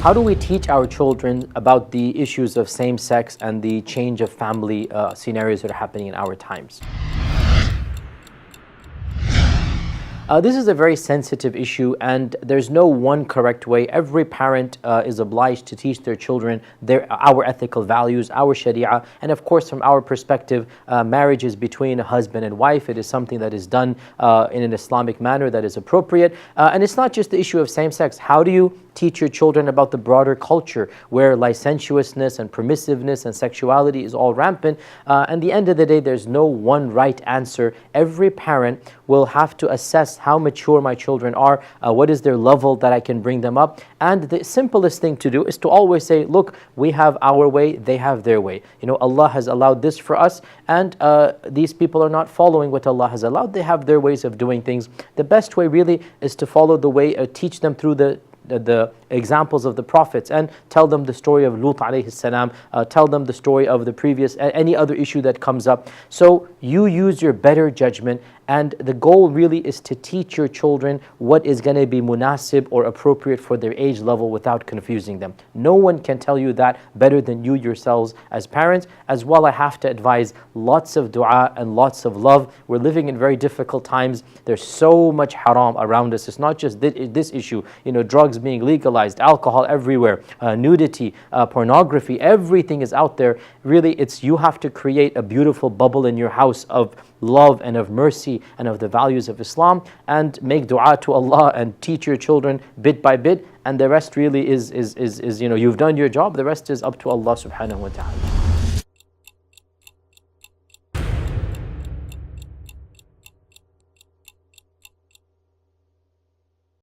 How do we teach our children about the issues of same-sex and the change of family scenarios that are happening in our times? This is a very sensitive issue, and there's no one correct way. Every parent is obliged to teach their children our ethical values, our sharia, and of course from our perspective, marriage is between a husband and wife. It is something that is done in an Islamic manner that is appropriate. And it's not just the issue of same-sex. How do you teach your children about the broader culture where licentiousness and permissiveness and sexuality is all rampant? At the end of the day, there's no one right answer. Every parent will have to assess how mature my children are, what is their level that I can bring them up. And the simplest thing to do is to always say, look, we have our way, they have their way. You know, Allah has allowed this for us, and these people are not following what Allah has allowed. They have their ways of doing things. The best way really is to follow the way, teach them through the examples of the prophets, and tell them the story of Lut alayhi salam, tell them the story of the previous, any other issue that comes up. So you use your better judgment, and the goal really is to teach your children what is going to be munasib or appropriate for their age level without confusing them. No one can tell you that better than you yourselves as parents. As well, I have to advise lots of dua and lots of love. We're living in very difficult times. There's so much haram around us. It's not just this issue, you know, drugs being legalized, alcohol everywhere, nudity, pornography, everything is out there. Really, you have to create a beautiful bubble in your house of love and of mercy and of the values of Islam, and make dua to Allah and teach your children bit by bit, and the rest really is you know, you've done your job. The rest is up to Allah subhanahu wa ta'ala.